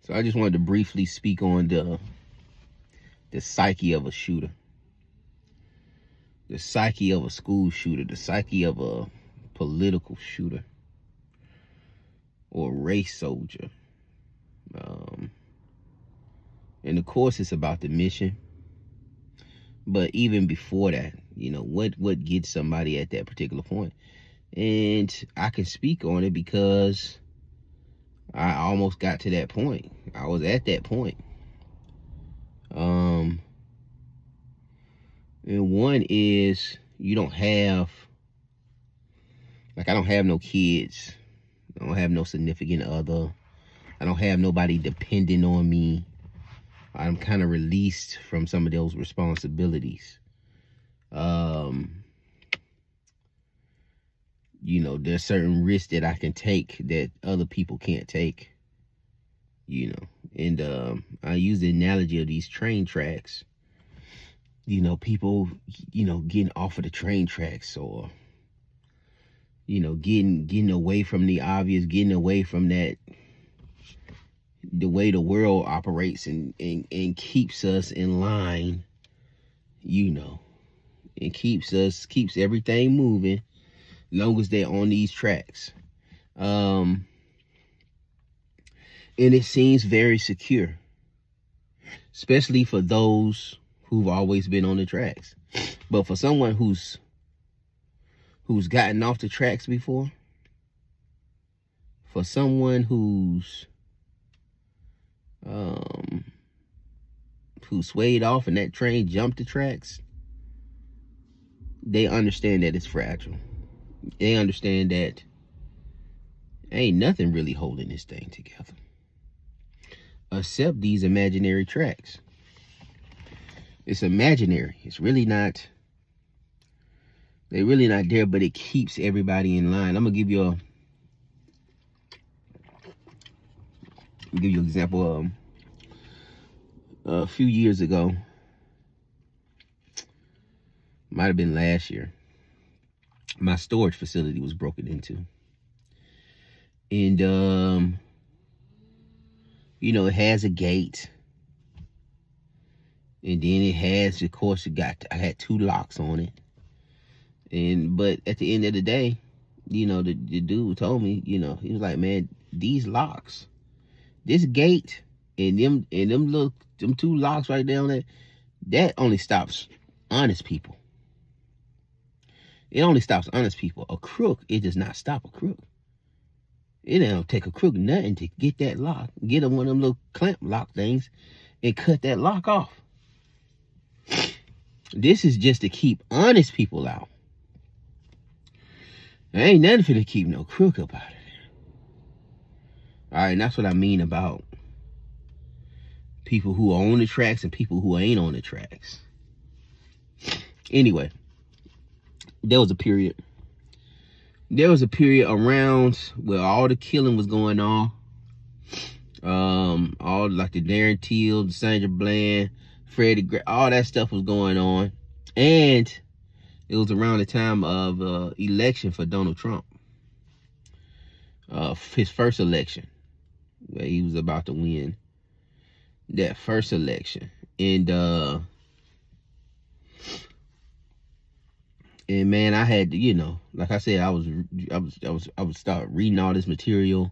So I just wanted to briefly speak on the psyche of a shooter, the psyche of a school shooter, the psyche of a political shooter or race soldier. And of course, it's about the mission. But even before that, what gets somebody at that particular point? And I can speak on it because I almost got to that point. I was at that point. And one is I don't have no kids. I don't have no significant other. I don't have nobody depending on me. I'm kind of released from some of those responsibilities. There's certain risks that I can take that other people can't take. And I use the analogy of these train tracks. People, getting off of the train tracks, or getting away from the obvious, getting away from that, the way the world operates and keeps us in line, and keeps everything moving, long as they're on these tracks. And it seems very secure, especially for those who've always been on the tracks. But for someone who's gotten off the tracks before, for someone who's swayed off and that train jumped the tracks, they understand that it's fragile. They understand that ain't nothing really holding this thing together except these imaginary tracks. It's imaginary. It's really not. They're really not there, but it keeps everybody in line. I'm gonna give you an example. A few years ago, might have been last year, my storage facility was broken into, and it has a gate, and then it has, of course, I had 2 locks on it, but at the end of the day, the dude told me, he was like, man, these locks, this gate, and them 2 locks right there on it, that only stops honest people. It only stops honest people. A crook, it does not stop a crook. It don't take a crook nothing to get that lock, get one of them little clamp lock things, and cut that lock off. This is just to keep honest people out. There ain't nothing for to keep no crook up out of there. All right, and that's what I mean about people who are on the tracks and people who ain't on the tracks. Anyway, there was a period around where all the killing was going on. All like the Darren Till, the Sandra Bland, Freddie Gray, all that stuff was going on. And it was around the time of election for Donald Trump. His first election, where he was about to win that first election. And man, I had to, like I said, I would start reading all this material.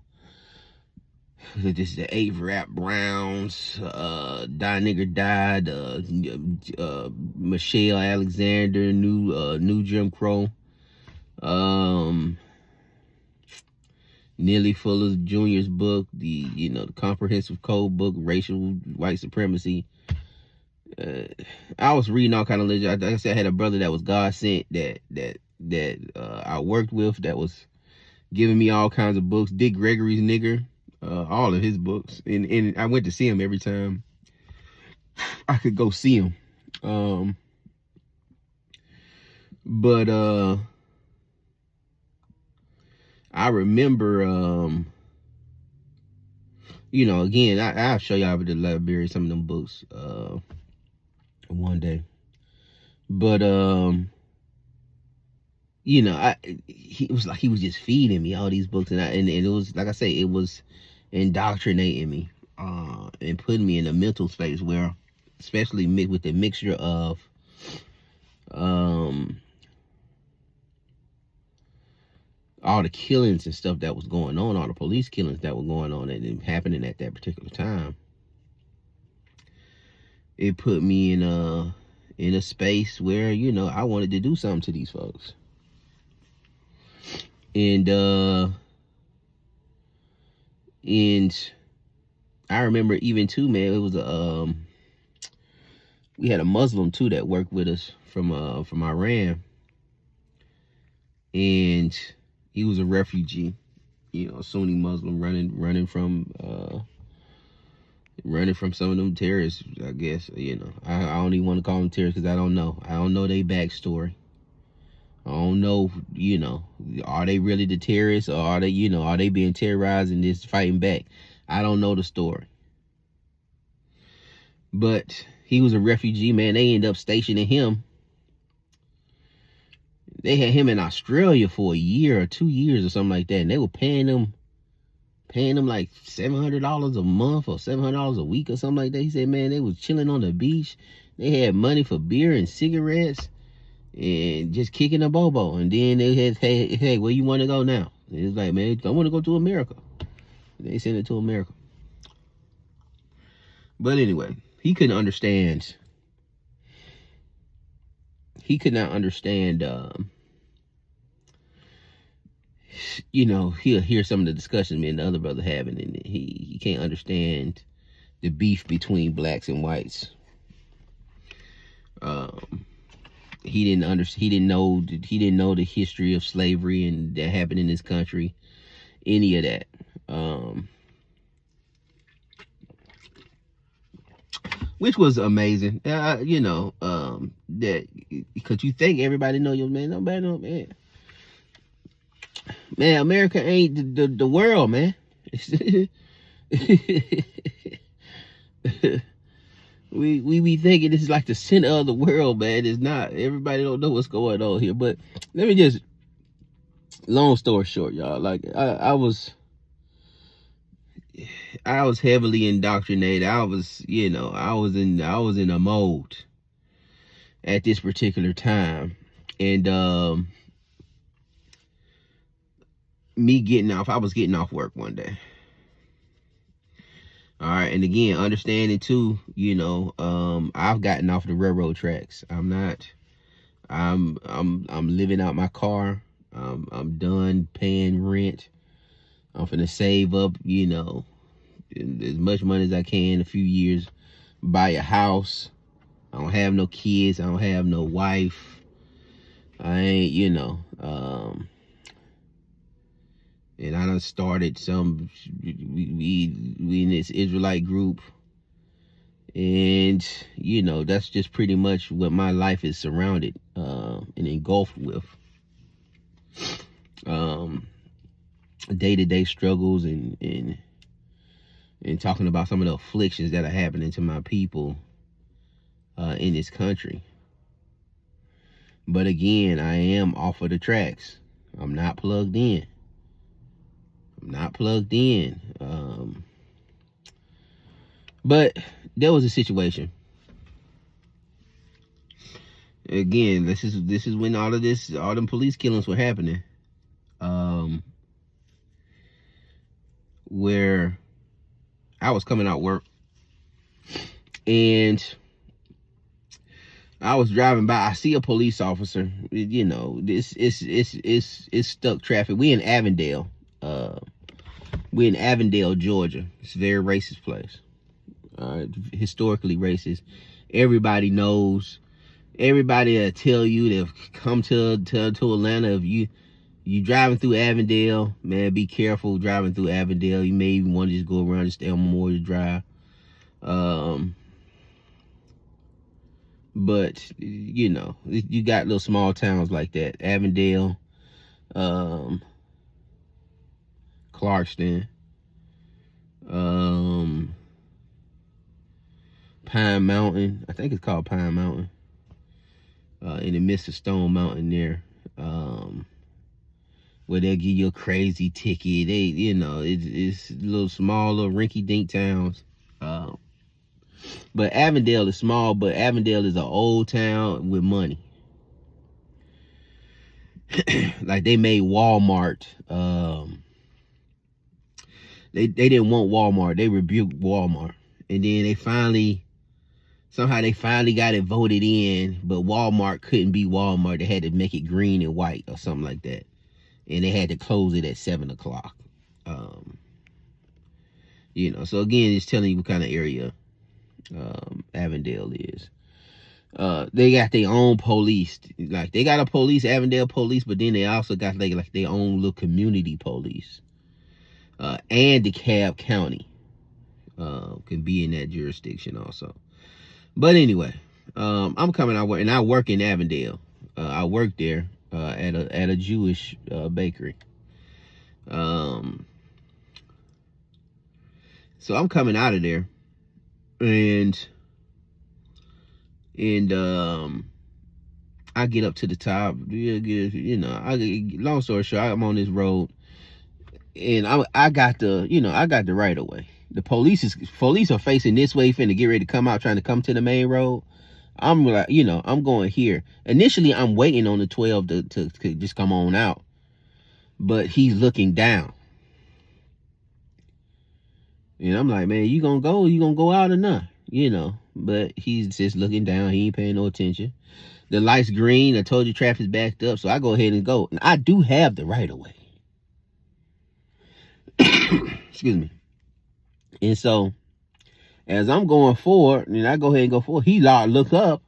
This is the 8 Rap Browns, Die Nigger Died, Michelle Alexander, New Jim Crow, Neely Fuller Jr.'s book, the comprehensive code book, Racial White Supremacy. I was reading all kind of legend. Like I said, I had a brother that was God sent that I worked with, that was giving me all kinds of books. Dick Gregory's Nigger, all of his books, and I went to see him every time I could go see him. But I remember, again, I'll show y'all at the library some of them books one day. But he was like, he was just feeding me all these books, and it was, like I say, it was indoctrinating me. and putting me in a mental space where, especially with the mixture of all the killings and stuff that was going on, all the police killings that were going on and happening at that particular time, it put me in a space where, you know, I wanted to do something to these folks. And I remember even too, man, it was we had a Muslim too that worked with us from Iran, and he was a refugee, you know, Sunni Muslim running from some of them terrorists, I guess. You know, I don't even want to call them terrorists because I don't know their backstory. I don't know, you know, are they really the terrorists, or are they, you know, are they being terrorized and just fighting back? I don't know the story. But he was a refugee, man. They ended up stationing him. They had him in Australia for a year or 2 years or something like that, and they were paying him like $700 a month or $700 a week or something like that. He said, man, they was chilling on the beach. They had money for beer and cigarettes and just kicking a bobo. And then they had, hey, where you want to go now? And it was like, man, I want to go to America. They sent it to America. But anyway, he couldn't understand. He could not understand, you know, he'll hear some of the discussions me and the other brother having, and he can't understand the beef between blacks and whites. He didn't know the history of slavery and that happened in this country, any of that. Which was amazing, you know, that, because you think everybody know your man. Nobody know, man. Man, America ain't the world, man. we be thinking this is like the center of the world, man. It's not. Everybody don't know what's going on here. But let me just, long story short, y'all. Like I was heavily indoctrinated. I was, you know, I was in a mode at this particular time, and I was getting off work one day. All right, and again, understanding too, you know, I've gotten off the railroad tracks. I'm living out my car. I'm done paying rent. I'm finna save up, you know, as much money as I can, a few years, buy a house. I don't have no kids. I don't have no wife. I ain't, you know, and I done started we in this Israelite group, and, you know, that's just pretty much what my life is surrounded and engulfed with. Day-to-day struggles and talking about some of the afflictions that are happening to my people in this country. But again, I am off of the tracks. I'm not plugged in. But there was a situation. Again, this is when all them police killings were happening. Where I was coming out work, and I was driving by. I see a police officer. You know, it's stuck traffic. We in Avondale. We're in Avondale, Georgia. It's a very racist place. Historically racist. Everybody knows. Everybody will tell you they've come to Atlanta. If you driving through Avondale, man, be careful driving through Avondale. You may even want to just go around and stay on Memorial Drive. But, you know, you got little small towns like that. Avondale, Clarkston, Pine Mountain. I think it's called Pine Mountain. In the midst of Stone Mountain there. Where they'll give you a crazy ticket. You know, it's little small, little rinky-dink towns. Uh, but Avondale is small, but Avondale is an old town with money. Like they made Walmart. They didn't want Walmart. They rebuked Walmart, and then they finally got it voted in. But Walmart couldn't be Walmart. They had to make it green and white or something like that, and they had to close it at 7 o'clock. So again, it's telling you what kind of area Avondale is. They got their own police. Like they got a police, Avondale police, but then they also got like their own little community police. And DeKalb County can be in that jurisdiction also. But anyway, I'm coming out and I work in Avondale. I work there at a Jewish bakery. So I'm coming out of there, and I get up to the top. Long story short, I'm on this road, and I got the right of way. The police are facing this way, finna get ready to come out, trying to come to the main road. I'm like, I'm going here. Initially, I'm waiting on the 12 to just come on out, but he's looking down. And I'm like, man, you gonna go out or not? But he's just looking down. He ain't paying no attention. The light's green. I told you traffic's backed up, so I go ahead and go. And I do have the right of way. Excuse me. And so, as I'm going forward, and I go ahead and go forward, he look up,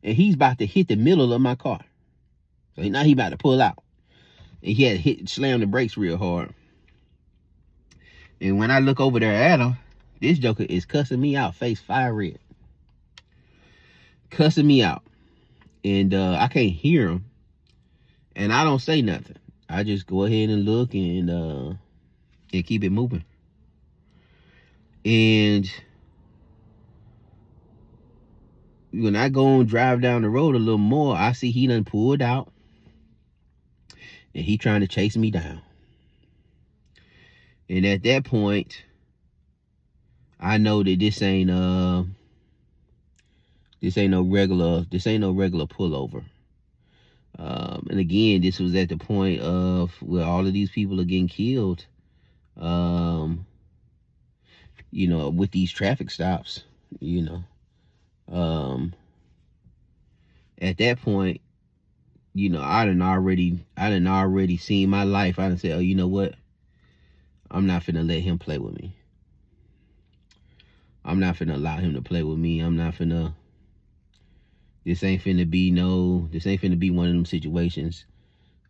and he's about to hit the middle of my car. So now he about to pull out. And he had to slam the brakes real hard. And when I look over there at him, this joker is cussing me out, face fire red. Cussing me out. And I can't hear him. And I don't say nothing. I just go ahead and look and keep it moving. And when I go and drive down the road a little more, I see he done pulled out. And he trying to chase me down. And at that point, I know that this ain't no regular pullover. And again, this was at the point of where all of these people are getting killed. With these traffic stops. At that point, I done already seen my life. I done said, oh, you know what? I'm not finna let him play with me. I'm not finna allow him to play with me. This ain't finna be one of them situations.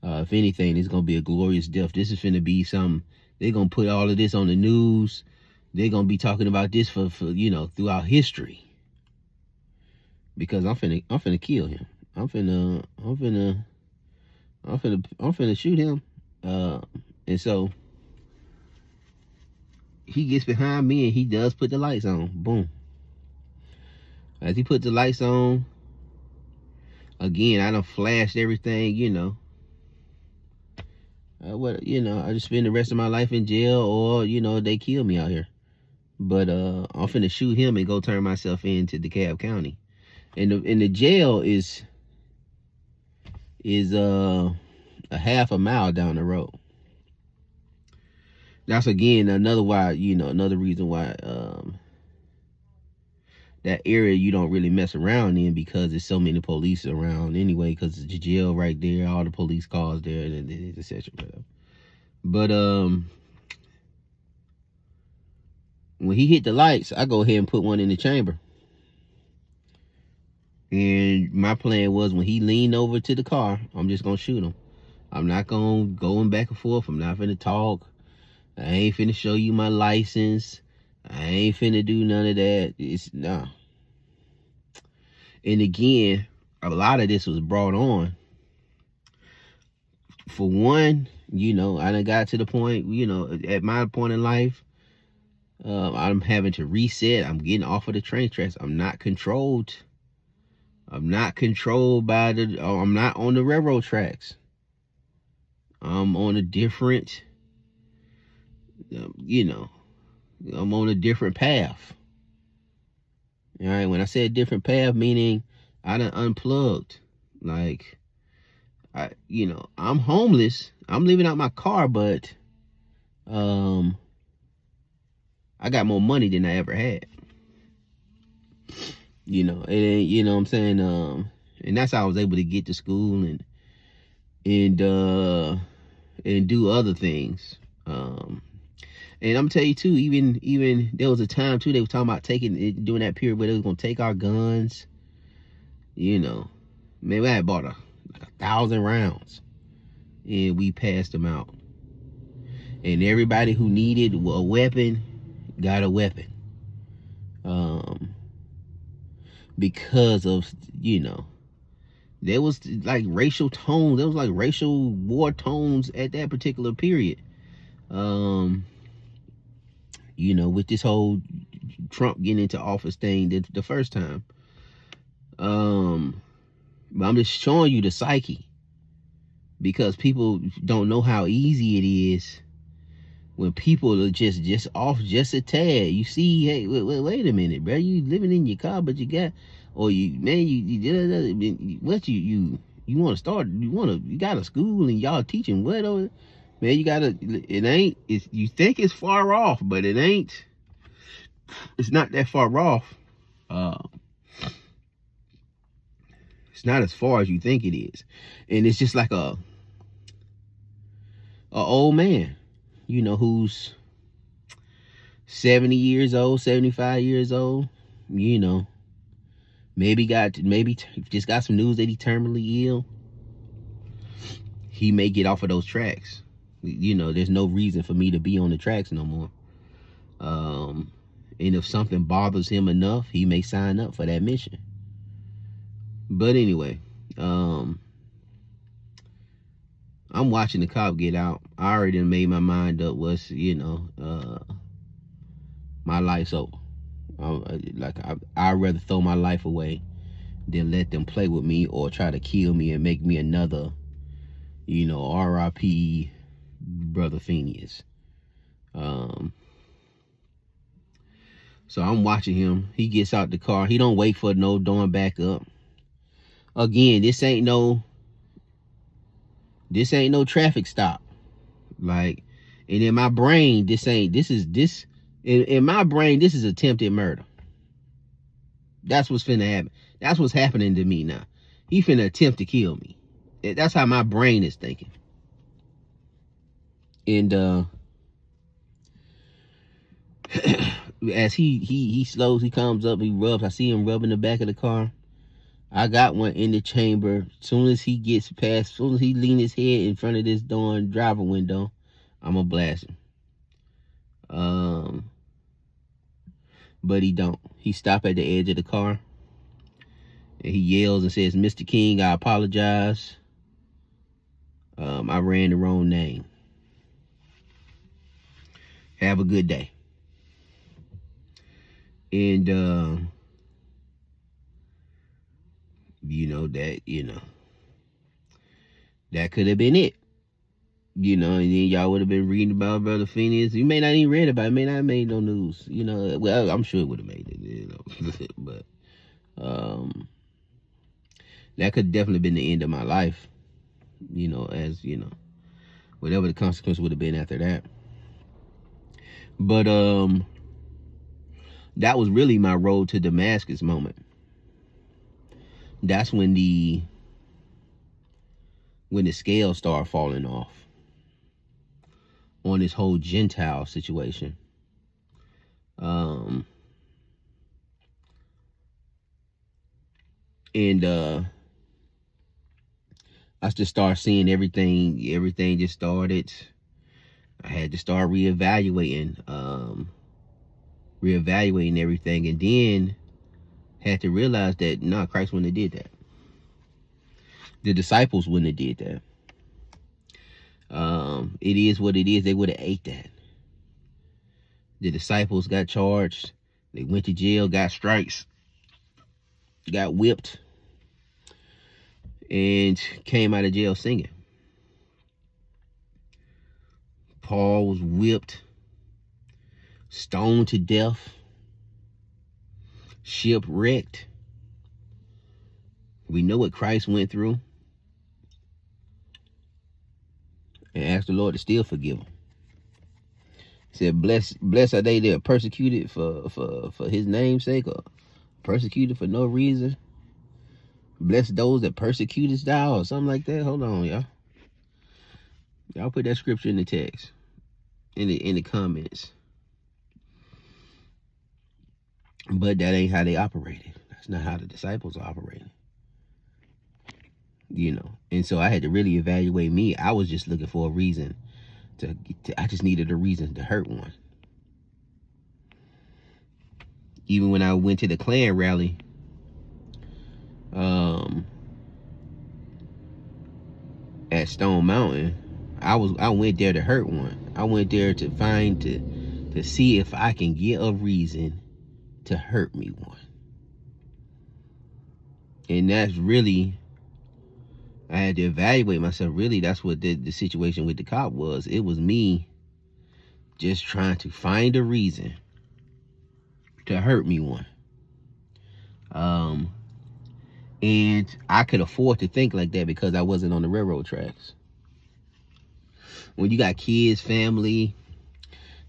If anything, it's gonna be a glorious death. This is finna be something. They're gonna put all of this on the news. They're gonna be talking about this for throughout history. Because I'm finna kill him. I'm finna shoot him. And so he gets behind me and he does put the lights on. Boom. As he put the lights on, again, I done flashed everything, I just spend the rest of my life in jail, or, they kill me out here. But I'm finna shoot him and go turn myself into DeKalb County. And the jail is a half a mile down the road. That's again another reason why that area you don't really mess around in, because there's so many police around anyway, because it's the jail right there, all the police cars there, and etc. But when he hit the lights, I go ahead and put one in the chamber. And my plan was, when he leaned over to the car, I'm just gonna shoot him. I'm not going back and forth. I'm not finna talk. I ain't finna show you my license. I ain't finna do none of that. Nah. And again, a lot of this was brought on. For one, I done got to the point, at my point in life, I'm having to reset. I'm getting off of the train tracks. I'm not controlled. I'm not controlled by I'm not on the railroad tracks. I'm on a different, I'm on a different path. All right, when I said different path, meaning I done unplugged. Like, I'm homeless. I'm living out my car, but um, I got more money than I ever had. What I'm saying. And that's how I was able to get to school and uh and do other things. And I'm tell you too, even there was a time too they were talking about taking it during that period where they was gonna take our guns. You know, maybe I had bought like 1,000 rounds, and we passed them out. And everybody who needed a weapon got a weapon. Um, because of there was like racial tones. There was like racial war tones at that particular period. Um, with this whole Trump getting into office thing the first time. But I'm just showing you the psyche because people don't know how easy it is when people are just off just a tad. You see, hey, wait a minute, bro. You living in your car, but you got, or you man, you want to start? You got a school and y'all teaching what over? Man, you gotta. It ain't. You think it's far off, but it ain't. It's not that far off. Uh, it's not as far as you think it is, and it's just like a old man, who's 70 years old, 75 years old, maybe just got some news that he terminally ill. He may get off of those tracks. There's no reason for me to be on the tracks no more. And if something bothers him enough, he may sign up for that mission. But anyway, I'm watching the cop get out. I already made my mind up. My life's over. I'd rather throw my life away than let them play with me or try to kill me and make me another, R.I.P. Brother Phineas. So I'm watching him. He gets out the car. He don't wait for no doing back up. Again, this ain't no traffic stop. Like, and in my brain, in my brain, this is attempted murder. That's what's finna happen. That's what's happening to me now. He finna attempt to kill me. That's how my brain is thinking. And as he slows, he comes up, he rubs. I see him rubbing the back of the car. I got one in the chamber. Soon as he lean his head in front of this darn driver window, I'm gonna blast him. But he don't. He stop at the edge of the car. And he yells and says, "Mr. King, I apologize. I ran the wrong name. Have a good day." And that could have been it. And then y'all would have been reading about Brother Phineas. You may not even read about it. May not have made no news. Well, I'm sure it would have made it. But that could definitely been the end of my life. Whatever the consequence would have been after that. But that was really my road to Damascus moment. That's when the scales start falling off on this whole Gentile situation. And I just started seeing everything just started. I had to start reevaluating everything, and then had to realize that Christ wouldn't have did that. The disciples wouldn't have did that. It is what it is. They would have ate that. The disciples got charged. They went to jail, got stripes, got whipped, and came out of jail singing. Paul was whipped, stoned to death, shipwrecked. We know what Christ went through, and ask the Lord to still forgive them. He said, blessed are they that are persecuted for his name's sake, or persecuted for no reason. Bless those that persecutest thou, or something like that. Hold on, y'all. Y'all put that scripture in the text, in the comments. But that ain't how they operated. That's not how the disciples operated. You know. And so I had to really evaluate me. I was just looking for a reason I just needed a reason to hurt one. Even when I went to the Klan rally, at Stone Mountain, I went there to hurt one. I went there to see if I can get a reason to hurt me one. And that's really, I had to evaluate myself. Really, that's what the situation with the cop was. It was me just trying to find a reason to hurt me one. And I could afford to think like that because I wasn't on the railroad tracks. When you got kids, family,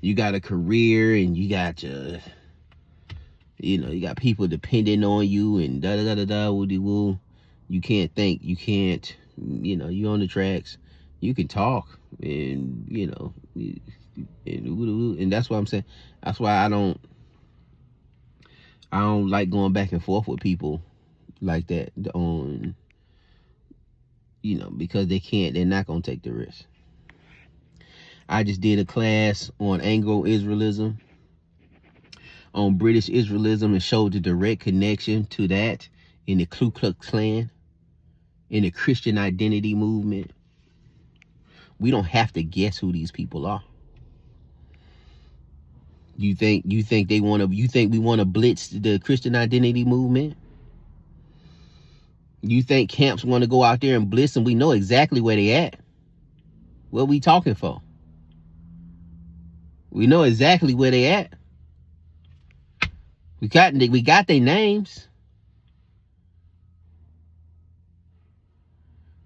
you got a career, and you got your, you got people depending on you, and woody woo. You can't think. You can't. You on the tracks. You can talk, and and that's what I'm saying. That's why I don't like going back and forth with people like that on, because they're not gonna take the risk. I just did a class on Anglo-Israelism, on British Israelism, and showed the direct connection to that in the Ku Klux Klan, in the Christian identity movement. We don't have to guess who these people are. You think we want to blitz the Christian identity movement? You think camps want to go out there and blitz them? We know exactly where they at. What we talking for? We know exactly where they at. We got their names.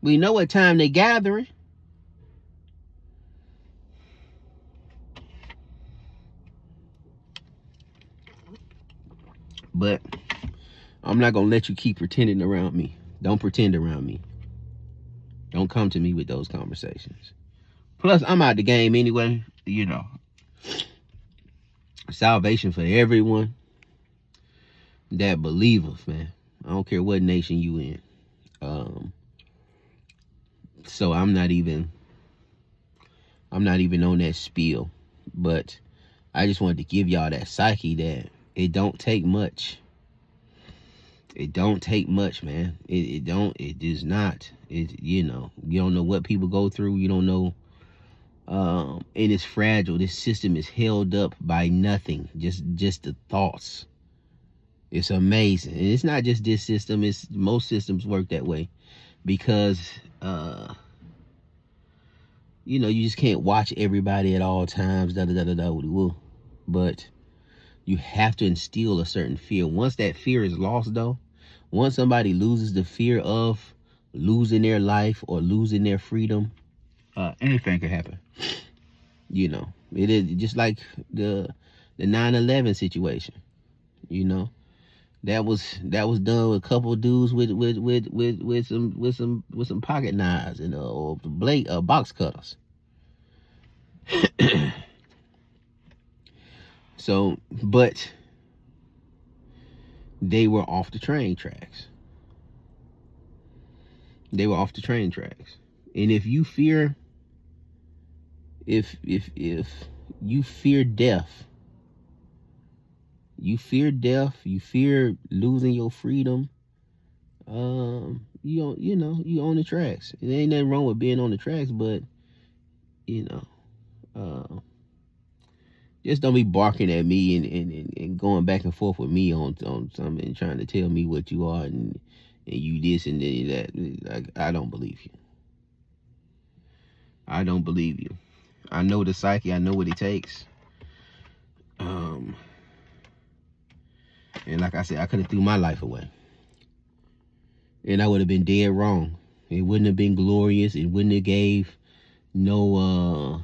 We know what time they gathering. But I'm not gonna let you keep pretending around me. Don't pretend around me. Don't come to me with those conversations. Plus, I'm out the game anyway. Salvation for everyone that believeth, man. I don't care what nation you in. So I'm not even on that spiel. But I just wanted to give y'all that psyche that it don't take much. It don't take much, man. It does not. You don't know what people go through. You don't know. And it's fragile. This system is held up by nothing. Just the thoughts. It's amazing. And it's not just this system. It's most systems work that way. Because, you just can't watch everybody at all times. But you have to instill a certain fear. Once that fear is lost, though, once somebody loses the fear of losing their life or losing their freedom, anything can happen. It is just like the 9/11 situation. That was done with a couple of dudes with some pocket knives and or box cutters. So, but they were off the train tracks. And if you fear, if you fear death, you fear losing your freedom, you on the tracks. There ain't nothing wrong with being on the tracks, but just don't be barking at me and going back and forth with me on something and trying to tell me what you are and you this and that. I don't believe you. I don't believe you. I know the psyche. I know what it takes. And like I said, I could have threw my life away. And I would have been dead wrong. It wouldn't have been glorious. It wouldn't have gave no,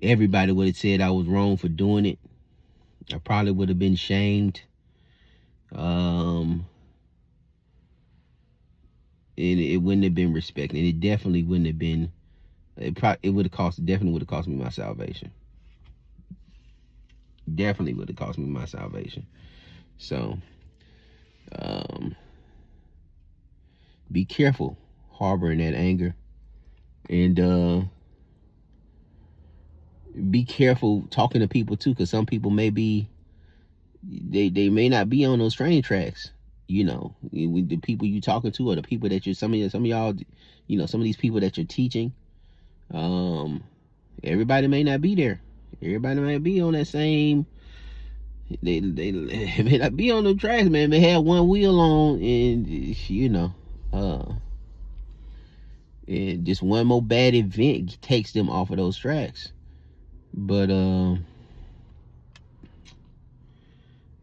everybody would have said I was wrong for doing it. I probably would have been shamed. And it wouldn't have been respected. And it definitely wouldn't have been, definitely would have cost me my salvation. Definitely would have cost me my salvation. So, be careful harboring that anger. And be careful talking to people too, because some people may be, they may not be on those train tracks. You know, the people you talking to, or the people that you're, some of y'all, you know, some of these people that you're teaching, everybody may not be there. Everybody might be on that same, they may not be on the tracks, man. They have one wheel on, and you know, and just one more bad event takes them off of those tracks. But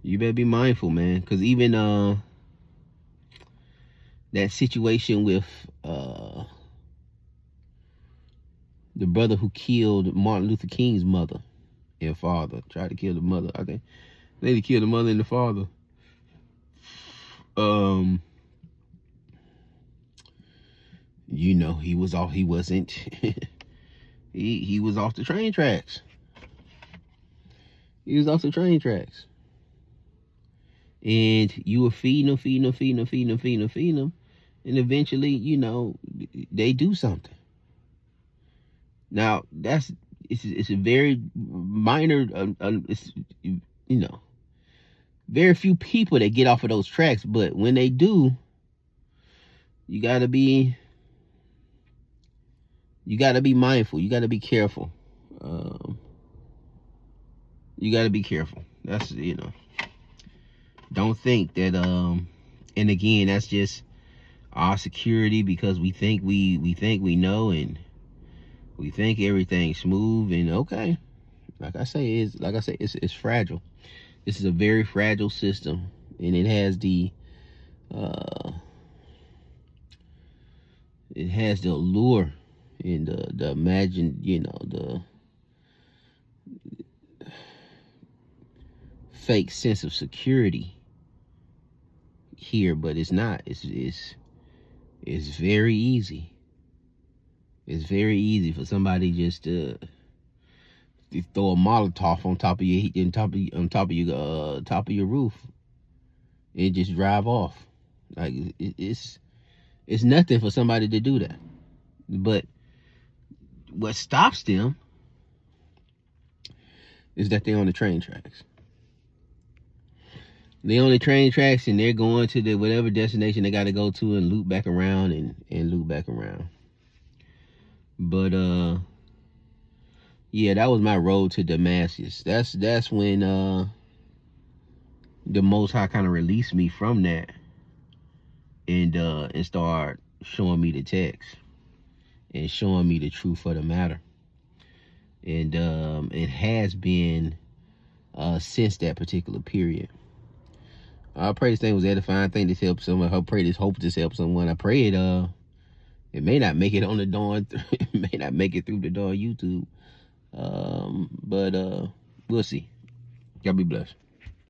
you better be mindful, man, because even that situation with the brother who killed Martin Luther King's mother and father, tried to kill the mother. I think they killed the mother and the father. You know, he wasn't he was off the train tracks. He was off the train tracks. And you were feeding them. And eventually, you know, they do something. Now, it's a very minor, it's, you know, very few people that get off of those tracks. But when they do, you gotta be mindful. You gotta be careful. You gotta be careful. That's, you know, don't think that, and again, that's just our security, because we think we know, and we think everything's smooth and okay. Like I say, it's fragile. This is a very fragile system, and it has the allure and the imagine, you know, the fake sense of security here, but it's not. It's very easy. It's very easy for somebody just to throw a Molotov on top of your roof and just drive off. Like it's nothing for somebody to do that. But what stops them is that they're on the train tracks. They're on the train tracks, and they're going to the whatever destination they got to go to, and loop back around and loop back around. But yeah, that was my road to Damascus. That's when the Most High kind of released me from that, and start showing me the text and showing me the truth of the matter. And it has been since that particular period. I pray this thing was edifying. I think this helped someone. I pray this helped someone. I pray it may not make it on the dawn. It may not make it through the dawn YouTube. But we'll see. Y'all be blessed.